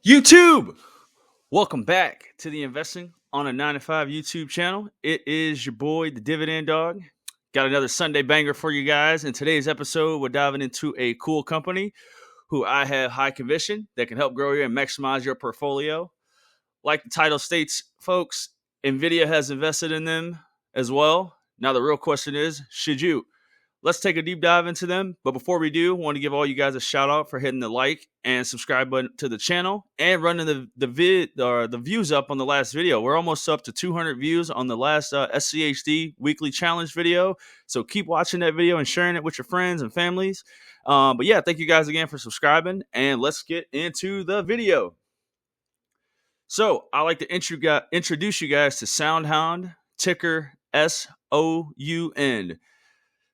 YouTube, welcome back to the Investing on a 9 to 5 YouTube channel. It is your boy, the Dividend Dog. Got another Sunday banger for you guys. In today's episode, we're diving into a cool company who I have high conviction that can help grow you and maximize your portfolio. Like the title states, folks, NVDA has invested in them as well. Now, the real question is, should you? Let's take a deep dive into them. But before we do, I want to give all you guys a shout out for hitting the like and subscribe button to the channel and running the views up on the last video. We're almost up to 200 views on the last SCHD weekly challenge video. So keep watching that video and sharing it with your friends and families. But yeah, thank you guys again for subscribing, and let's get into the video. So I like to introduce you guys to Soundhound, ticker SOUN.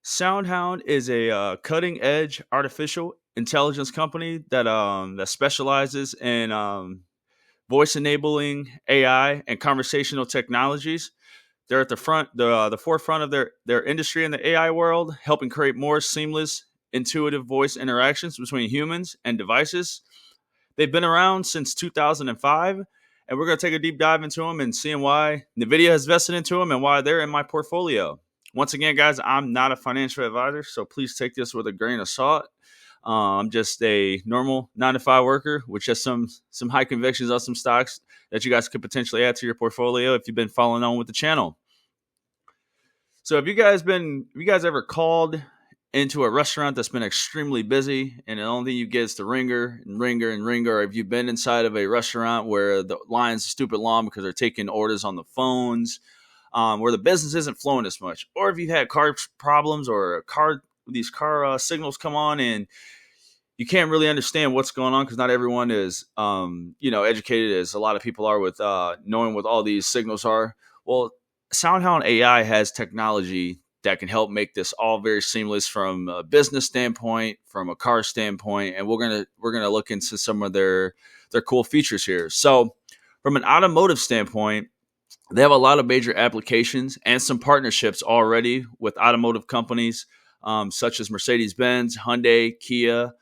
Soundhound is a cutting-edge artificial intelligence company that specializes in voice-enabling AI and conversational technologies. They're at the forefront of their industry in the AI world, helping create more seamless, intuitive voice interactions between humans and devices. They've been around since 2005, and we're going to take a deep dive into them and seeing why NVIDIA has vested into them and why they're in my portfolio. Once again, guys, I'm not a financial advisor, so please take this with a grain of salt. I'm just a normal 9 to 5 worker with just some high convictions on some stocks that you guys could potentially add to your portfolio if you've been following on with the channel. So have you guys ever called into a restaurant that's been extremely busy and the only thing you get is the ringer and ringer and ringer? Or have you been inside of a restaurant where the line's stupid long because they're taking orders on the phones? Where the business isn't flowing as much, or if you've had car problems or these car signals come on and you can't really understand what's going on because not everyone is, educated as a lot of people are with knowing what all these signals are. Well, Soundhound AI has technology that can help make this all very seamless from a business standpoint, from a car standpoint, and we're gonna look into some of their cool features here. So, from an automotive standpoint, they have a lot of major applications and some partnerships already with automotive companies such as Mercedes-Benz, Hyundai, Kia,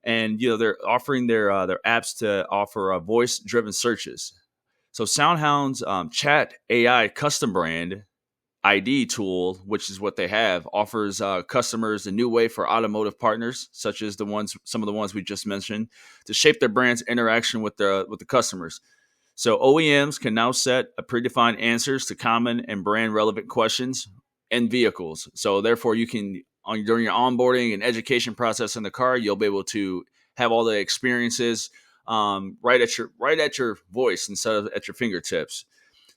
and they're offering their apps to offer voice-driven searches. So Soundhound's Chat AI custom brand ID tool, which is what they have, offers customers a new way for automotive partners, such as some of the ones we just mentioned, to shape their brand's interaction with the customers. So OEMs can now set a predefined answers to common and brand relevant questions in vehicles. So therefore, you can during your onboarding and education process in the car, you'll be able to have all the experiences right at your voice instead of at your fingertips.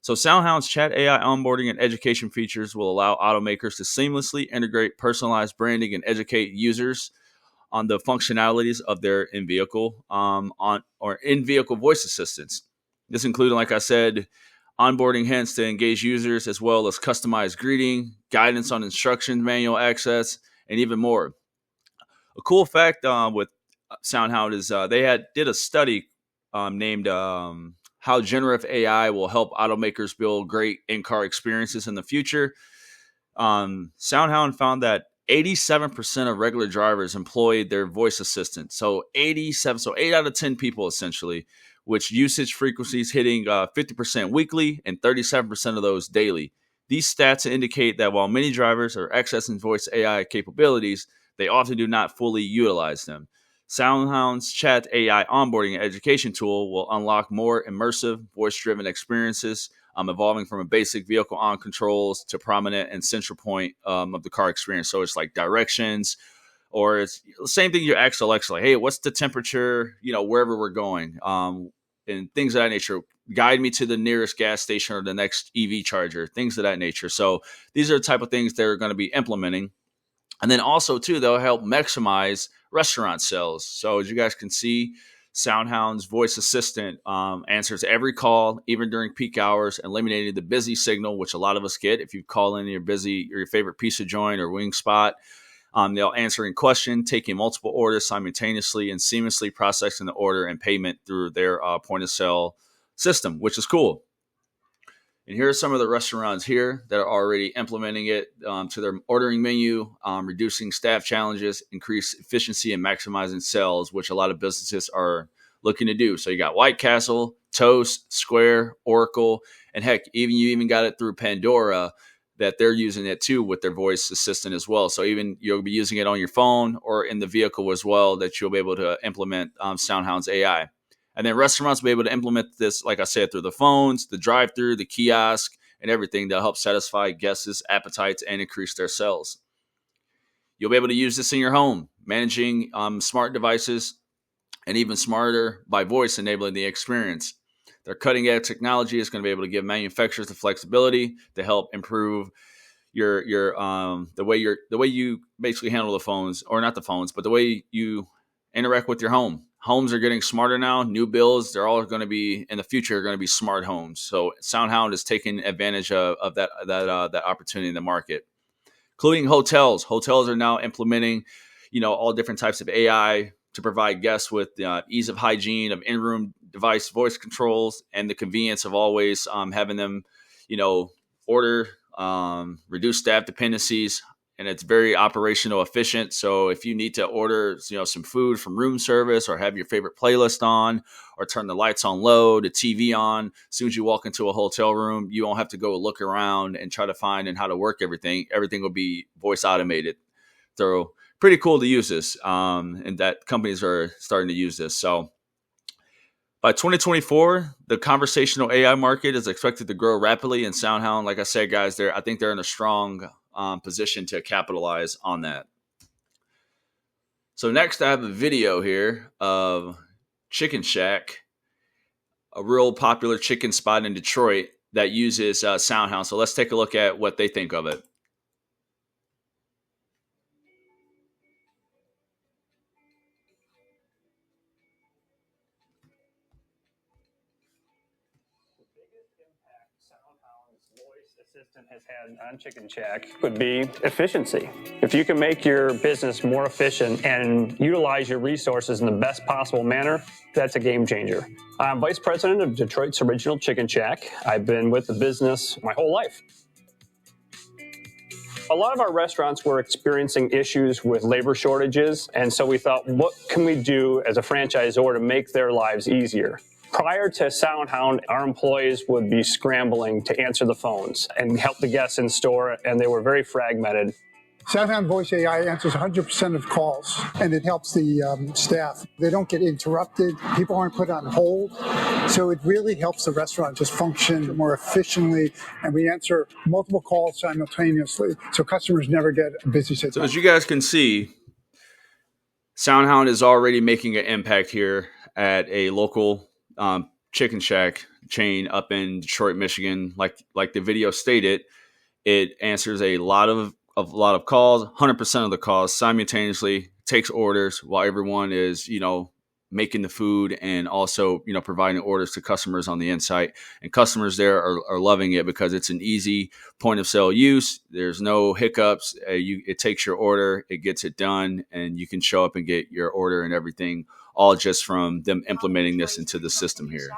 So Soundhound's Chat AI onboarding and education features will allow automakers to seamlessly integrate personalized branding and educate users on the functionalities of their in-vehicle in-vehicle voice assistants. This included, like I said, onboarding hints to engage users, as well as customized greeting, guidance on instructions, manual access, and even more. A cool fact with Soundhound is they did a study named How Generative AI Will Help Automakers Build Great In-Car Experiences in the Future. Soundhound found that 87% of regular drivers employed their voice assistant. So 87, so 8 out of 10 people essentially, which usage frequencies hitting 50% weekly and 37% of those daily. These stats indicate that while many drivers are accessing voice AI capabilities, they often do not fully utilize them. Soundhound's Chat AI onboarding and education tool will unlock more immersive, voice-driven experiences, evolving from a basic vehicle on controls to prominent and central point of the car experience. So it's like directions, or it's the same thing you ask Alexa, like, hey, what's the temperature, wherever we're going, and things of that nature. Guide me to the nearest gas station or the next EV charger, things of that nature. So these are the type of things they're going to be implementing. And then also, too, they'll help maximize restaurant sales. So as you guys can see, Soundhound's voice assistant answers every call, even during peak hours, eliminating the busy signal, which a lot of us get if you call in your favorite pizza joint or wing spot. They'll answer in question, taking multiple orders simultaneously and seamlessly processing the order and payment through their point of sale system, which is cool. And here are some of the restaurants here that are already implementing it to their ordering menu, reducing staff challenges, increase efficiency, and maximizing sales, which a lot of businesses are looking to do. So you got White Castle, Toast, Square, Oracle, and heck, you even got it through Pandora, that they're using it too with their voice assistant as well. So even you'll be using it on your phone or in the vehicle as well, that you'll be able to implement Soundhound's AI. And then restaurants will be able to implement this, like I said, through the phones, the drive-through, the kiosk, and everything that helps satisfy guests' appetites and increase their sales. You'll be able to use this in your home, managing smart devices, and even smarter by voice, enabling the experience. Their cutting-edge technology is going to be able to give manufacturers the flexibility to help improve your the way you basically handle the phones, or not the phones, but the way you interact with your home. Homes are getting smarter now. New builds, they're all going to be in the future, are going to be smart homes. So Soundhound is taking advantage of that opportunity in the market, including hotels. Hotels are now implementing, all different types of AI to provide guests with ease of hygiene, of in-room device voice controls, and the convenience of always having them, order, reduce staff dependencies, and it's very operational efficient. So if you need to order, some food from room service, or have your favorite playlist on, or turn the lights on low, the TV on, as soon as you walk into a hotel room, you won't have to go look around and try to find and how to work everything. Everything will be voice automated. So pretty cool to use this, and that companies are starting to use this. So by 2024, the conversational AI market is expected to grow rapidly, and Soundhound, like I said, guys, I think they're in a strong position to capitalize on that. So next, I have a video here of Chicken Shack, a real popular chicken spot in Detroit that uses Soundhound. So let's take a look at what they think of it. Assistant has had on Chicken Shack would be efficiency. If you can make your business more efficient and utilize your resources in the best possible manner, that's a game changer. I'm vice president of Detroit's original Chicken Shack. I've been with the business my whole life. A lot of our restaurants were experiencing issues with labor shortages, and so we thought, what can we do as a franchisor to make their lives easier? Prior to Soundhound, our employees would be scrambling to answer the phones and help the guests in store, and they were very fragmented. Soundhound Voice AI answers 100% of calls, and it helps the staff. They don't get interrupted. People aren't put on hold. So it really helps the restaurant just function more efficiently, and we answer multiple calls simultaneously, so customers never get a busy sit down. So as you guys can see, Soundhound is already making an impact here at a local Chicken Shack chain up in Detroit, Michigan. Like the video stated, it answers a lot of calls, 100% of the calls simultaneously, takes orders while everyone is, making the food, and also, providing orders to customers on the inside. And customers there are loving it because it's an easy point of sale use. There's no hiccups. It takes your order, it gets it done, and you can show up and get your order and everything, all just from them implementing this into the system here.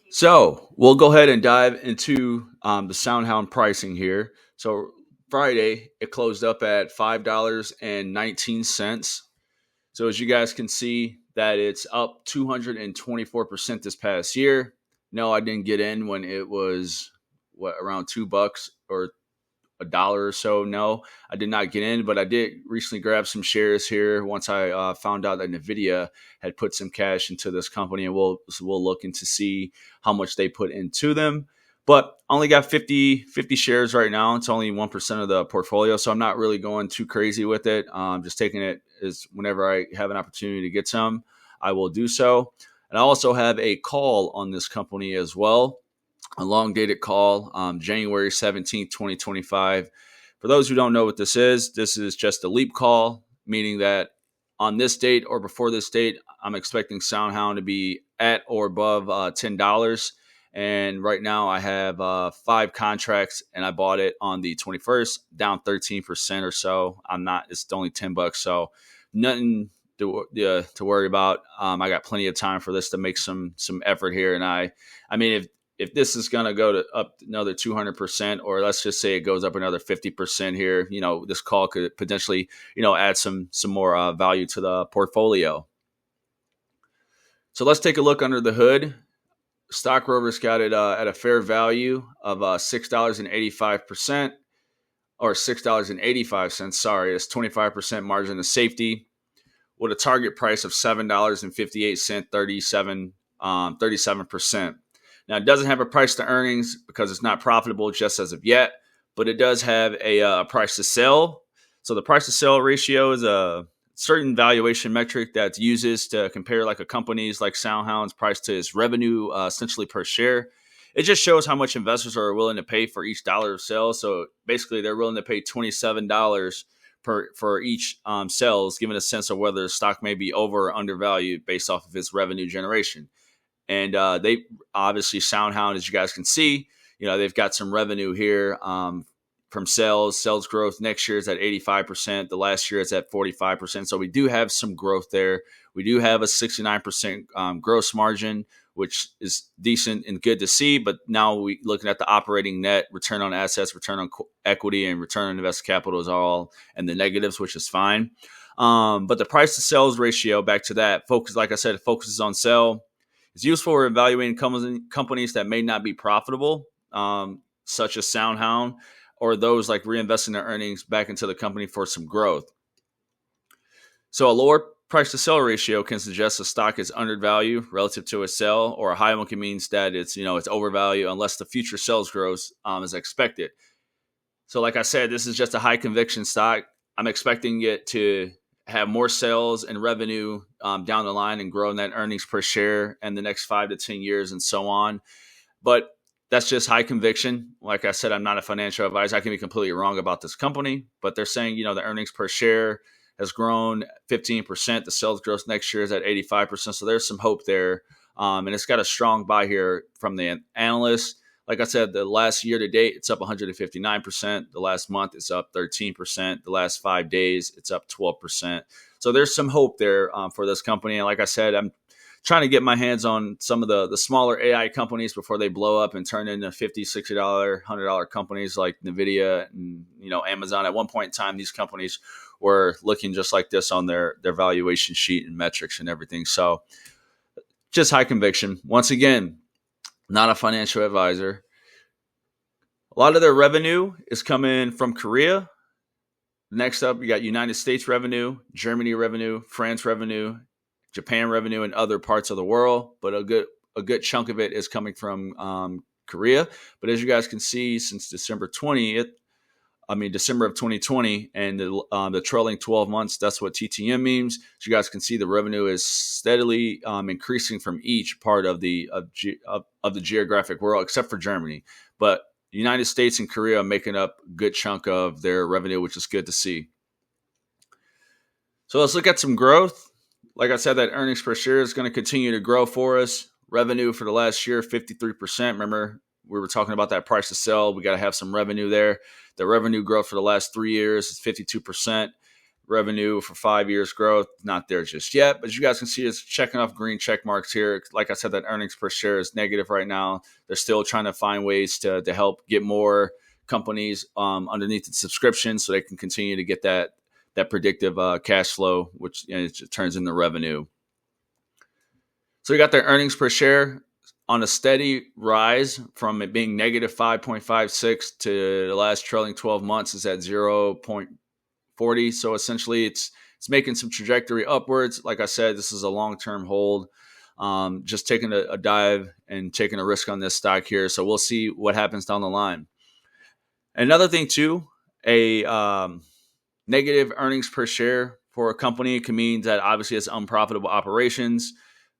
So we'll go ahead and dive into the Soundhound pricing here. So Friday, it closed up at $5.19. So as you guys can see, that it's up 224% this past year. No, I didn't get in when it was around $2 or $1 or so. No, I did not get in, but I did recently grab some shares here once I found out that NVDA had put some cash into this company, and we'll look into see how much they put into them. But I only got 50 shares right now. It's only 1% of the portfolio, so I'm not really going too crazy with it. Just taking it as whenever I have an opportunity to get some, I will do so. And I also have a call on this company as well, a long-dated call, January 17th, 2025. For those who don't know what this is just a leap call, meaning that on this date or before this date, I'm expecting Soundhound to be at or above $10. And right now I have 5 contracts, and I bought it on the 21st, down 13% or so. It's only $10. So nothing to worry about. I got plenty of time for this to make some effort here. And I mean, if this is going to go up another 200%, or let's just say it goes up another 50% here, this call could potentially, add some more value to the portfolio. So let's take a look under the hood. Stock Rover's got it at a fair value of $6.85 or $6.85. Sorry, it's 25% margin of safety with a target price of $7.58, 37%. Now, it doesn't have a price to earnings because it's not profitable just as of yet, but it does have a price to sell. So the price to sell ratio is a certain valuation metric that uses to compare like a company's like Soundhound's price to its revenue, essentially per share. It just shows how much investors are willing to pay for each dollar of sales. So basically, they're willing to pay $27 for each sales, giving a sense of whether the stock may be over or undervalued based off of its revenue generation. And they obviously Soundhound, as you guys can see, they've got some revenue here from sales growth. Next year is at 85%. The last year is at 45%. So we do have some growth there. We do have a 69% gross margin, which is decent and good to see. But now we looking at the operating net, return on assets, return on equity, and return on invested capital is all in the negatives, which is fine. But the price to sales ratio, back to that, like I said, it focuses on sell. It's useful for evaluating companies that may not be profitable, such as Soundhound, or those like reinvesting their earnings back into the company for some growth. So a lower price to sell ratio can suggest a stock is undervalued relative to a sell, or a high one can mean that it's overvalued unless the future sales growth is expected. So like I said, this is just a high conviction stock. I'm expecting it to have more sales and revenue down the line and grow net earnings per share in the next 5 to 10 years and so on. But that's just high conviction. Like I said, I'm not a financial advisor. I can be completely wrong about this company, but they're saying, the earnings per share has grown 15%. The sales growth next year is at 85%. So there's some hope there. And it's got a strong buy here from the analysts. Like I said, the last year to date, it's up 159%. The last month, it's up 13%. The last 5 days, it's up 12%. So there's some hope there for this company. And like I said, I'm trying to get my hands on some of the smaller AI companies before they blow up and turn into $50, $60, $100 companies like NVDA and Amazon. At one point in time, these companies were looking just like this on their valuation sheet and metrics and everything. So just high conviction. Once again, not a financial advisor. A lot of their revenue is coming from Korea. Next up, you got United States revenue, Germany revenue, France revenue, Japan revenue, and other parts of the world. But a good chunk of it is coming from Korea. But as you guys can see, since December of 2020 and the trailing 12 months, that's what TTM means. So you guys can see the revenue is steadily increasing from each part of the geographic world, except for Germany. But the United States and Korea are making up a good chunk of their revenue, which is good to see. So let's look at some growth. Like I said, that earnings per share is going to continue to grow for us. Revenue for the last year, 53%. Remember, we were talking about that price to sell. We got to have some revenue there. The revenue growth for the last 3 years is 52%. Revenue for 5 years growth, not there just yet. But as you guys can see, it's checking off green check marks here. Like I said, that earnings per share is negative right now. They're still trying to find ways to help get more companies underneath the subscription so they can continue to get that predictive cash flow, which it turns into revenue. So we got their earnings per share on a steady rise from it being negative 5.56 to the last trailing 12 months is at 0.40. So essentially it's making some trajectory upwards. Like I said, this is a long-term hold. Just taking a dive and taking a risk on this stock here. So we'll see what happens down the line. Another thing too, a negative earnings per share for a company can mean that obviously it's unprofitable operations,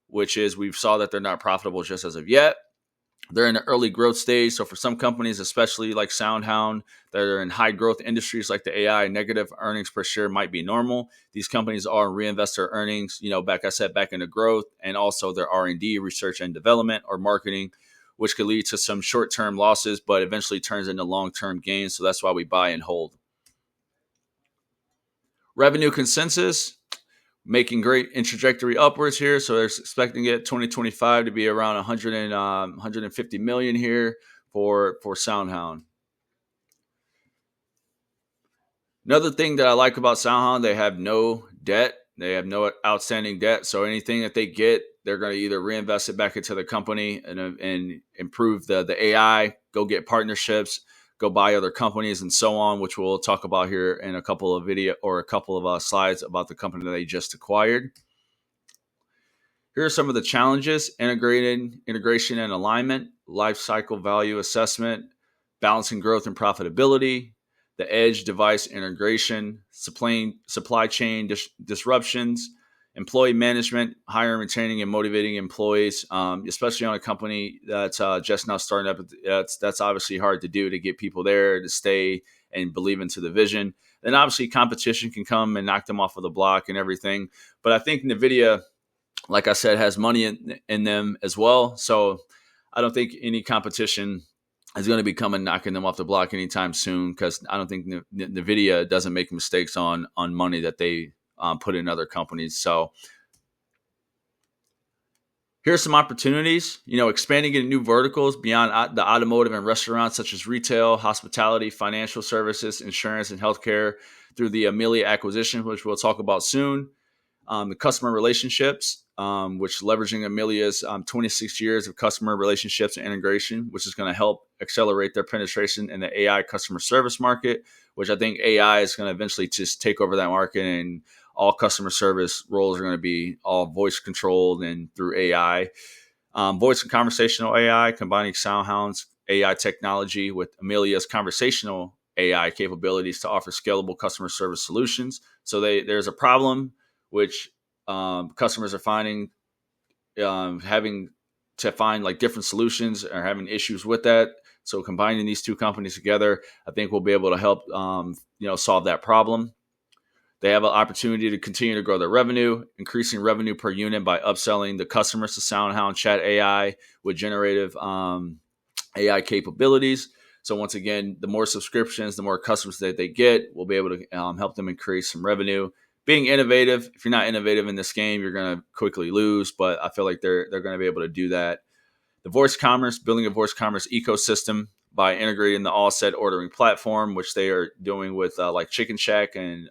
which is we saw that they're not profitable just as of yet. They're in the early growth stage. So for some companies, especially like Soundhound, that are in high growth industries like the AI, negative earnings per share might be normal. These companies are reinvest their earnings, back into growth, and also their R&D, research and development, or marketing, which could lead to some short-term losses, but eventually turns into long-term gains. So that's why we buy and hold. Revenue consensus, making great in trajectory upwards here. So they're expecting it 2025 to be around 150 million here for Soundhound. Another thing that I like about Soundhound, they have no debt. They have no outstanding debt. So anything that they get, they're going to either reinvest it back into the company and improve the AI, go get partnerships, go buy other companies, and so on, which we'll talk about here in a couple of slides about the company that they just acquired. Here are some of the challenges: integration and alignment, life cycle value assessment, balancing growth and profitability, the edge device integration, supply chain disruptions, employee management, hiring, retaining, and motivating employees, especially on a company that's just now starting up. That's obviously hard to do, to get people there to stay and believe into the vision. Then obviously competition can come and knock them off of the block and everything. But I think NVIDIA, like I said, has money in them as well. So I don't think any competition is going to be coming knocking them off the block anytime soon, because I don't think NVIDIA doesn't make mistakes on money that they put in other companies. So here's some opportunities, expanding into new verticals beyond the automotive and restaurants, such as retail, hospitality, financial services, insurance, and healthcare through the Amelia acquisition, which we'll talk about soon. The customer relationships, which leveraging Amelia's 26 years of customer relationships and integration, which is going to help accelerate their penetration in the AI customer service market, which I think AI is going to eventually just take over that market, and all customer service roles are going to be all voice controlled and through AI. Voice and conversational AI, combining Soundhound's AI technology with Amelia's conversational AI capabilities to offer scalable customer service solutions. So there's a problem which customers are finding, having to find like different solutions, or having issues with that. So combining these two companies together, I think we'll be able to help solve that problem. They have an opportunity to continue to grow their revenue, increasing revenue per unit by upselling the customers to Soundhound Chat AI with generative AI capabilities. So once again, the more subscriptions, the more customers that they get, we'll be able to help them increase some revenue. Being innovative. If you're not innovative in this game, you're going to quickly lose, but I feel like they're going to be able to do that. The voice commerce, building a voice commerce ecosystem by integrating the Allset ordering platform, which they are doing with like Chicken Shack and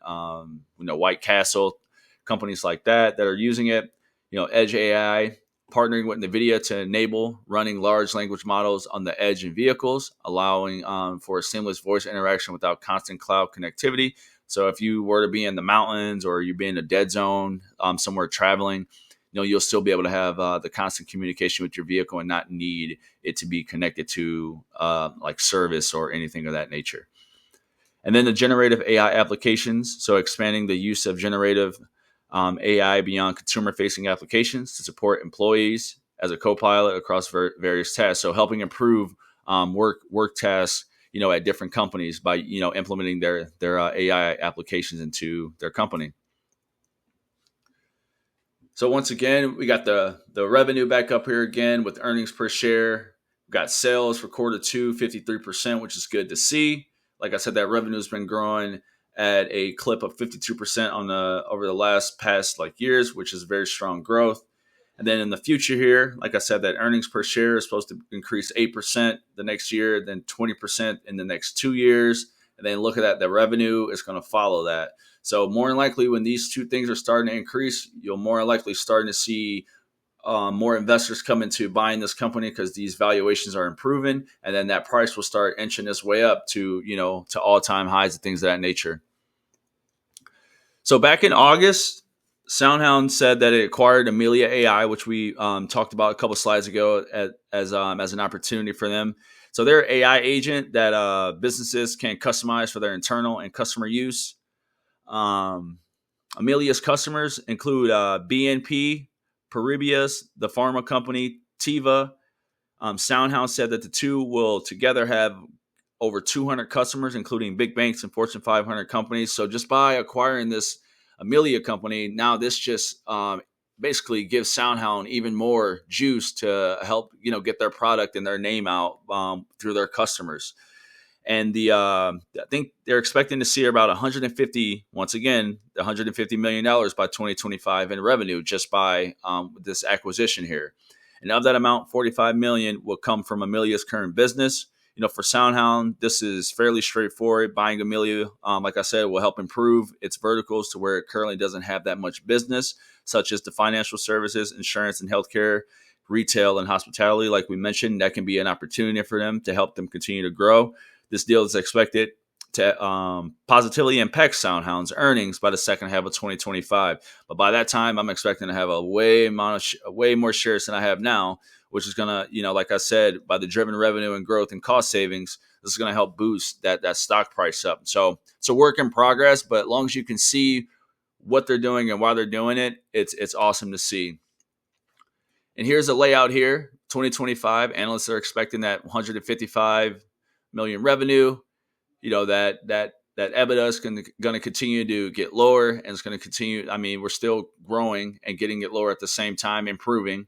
White Castle, companies like that are using it. Edge AI, partnering with NVIDIA to enable running large language models on the edge in vehicles, allowing for a seamless voice interaction without constant cloud connectivity. So if you were to be in the mountains, or you be in a dead zone somewhere traveling, you'll still be able to have the constant communication with your vehicle and not need it to be connected to like service or anything of that nature. And then the generative AI applications. So expanding the use of generative AI beyond consumer-facing applications to support employees as a co-pilot across various tasks. So helping improve work tasks at different companies by, implementing their AI applications into their company. So once again, we got the revenue back up here again with earnings per share. We've got sales for quarter two, 53%, which is good to see. Like I said, that revenue has been growing at a clip of 52% over the past years, which is very strong growth. And then in the future here, like I said, that earnings per share is supposed to increase 8% the next year, then 20% in the next 2 years. And then look at that, the revenue is going to follow that. So more than likely, when these two things are starting to increase, you'll more likely starting to see more investors come into buying this company, because these valuations are improving, and then that price will start inching its way up to all-time highs and things of that nature. So back in August, Soundhound said that it acquired Amelia AI, which we talked about a couple slides ago as an opportunity for them. So they're an AI agent that businesses can customize for their internal and customer use. Amelia's customers include BNP, Paribas, the pharma company, Teva. Soundhound said that the two will together have over 200 customers, including big banks and Fortune 500 companies. So just by acquiring this Amelia company, now this just basically gives Soundhound even more juice to help get their product and their name out through their customers. And I think they're expecting to see about $150 million by 2025 in revenue just by this acquisition here. And of that amount, $45 million will come from Amelia's current business. For Soundhound, this is fairly straightforward. Buying Amelia, like I said, will help improve its verticals to where it currently doesn't have that much business, such as the financial services, insurance, and healthcare, retail, and hospitality. Like we mentioned, that can be an opportunity for them to help them continue to grow. This deal is expected to positively impact Soundhound's earnings by the second half of 2025. But by that time, I'm expecting to have a way more shares than I have now, which is going to, like I said, by the driven revenue and growth and cost savings, this is going to help boost that stock price up. So it's a work in progress, but as long as you can see what they're doing and why they're doing it, it's awesome to see. And here's a layout here. 2025, analysts are expecting that 155 million revenue. That EBITDA is going to continue to get lower, and it's going to continue. I mean, we're still growing and getting it lower at the same time, improving.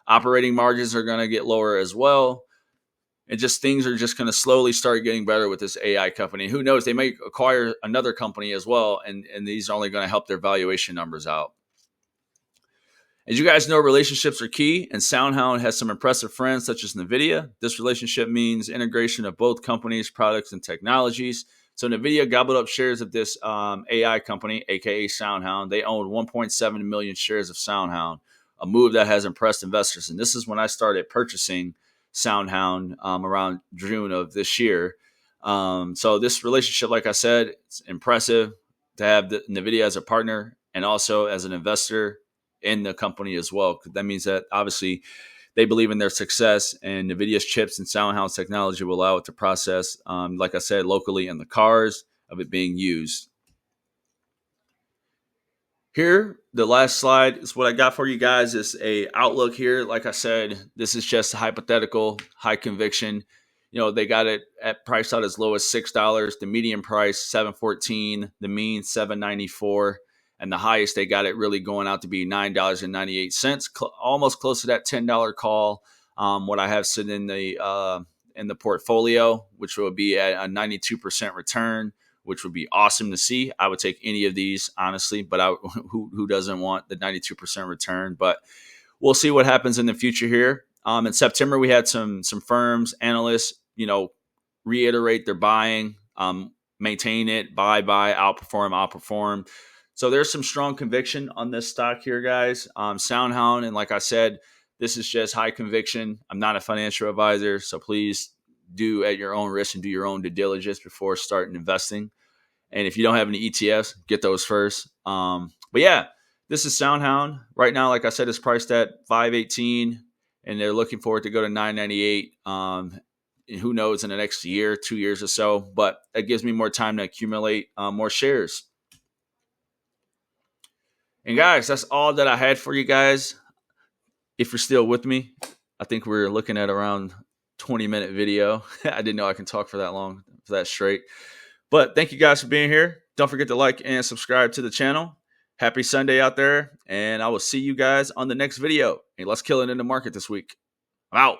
Operating margins are going to get lower as well. And just things are just going to slowly start getting better with this AI company. Who knows? They may acquire another company as well, and these are only going to help their valuation numbers out. As you guys know, relationships are key, and Soundhound has some impressive friends such as NVDA. This relationship means integration of both companies' products and technologies. So NVIDIA gobbled up shares of this AI company, aka Soundhound. They own 1.7 million shares of Soundhound, a move that has impressed investors. And this is when I started purchasing Soundhound around June of this year. So this relationship, like I said, it's impressive to have NVIDIA as a partner and also as an investor in the company as well. That means that obviously they believe in their success, and NVIDIA's chips and Soundhound's technology will allow it to process, like I said, locally in the cars of it being used. Here, the last slide is what I got for you guys is a outlook here. Like I said, this is just hypothetical, high conviction. They got it at priced out as low as $6. The median price, $7.14. The mean, $7.94. And the highest, they got it really going out to be $9.98, almost close to that $10 call. What I have sitting in the portfolio, which will be at a 92% return, which would be awesome to see. I would take any of these, honestly, but who doesn't want the 92% return? But we'll see what happens in the future here. In September, we had some firms, analysts, reiterate their buying, maintain it, buy, outperform. So there's some strong conviction on this stock here, guys. Soundhound, and like I said, this is just high conviction. I'm not a financial advisor, so please do at your own risk and do your own due diligence before starting investing. And if you don't have any ETFs, get those first. But yeah, this is Soundhound. Right now, like I said, it's priced at $5.18, and they're looking for it to go to $9.98. And who knows in the next year, 2 years or so. But it gives me more time to accumulate more shares. And guys, that's all that I had for you guys. If you're still with me, I think we're looking at around 20-minute video. I didn't know I can talk for that long, for that straight. But thank you guys for being here. Don't forget to like and subscribe to the channel. Happy Sunday out there. And I will see you guys on the next video. And let's kill it in the market this week. I'm out.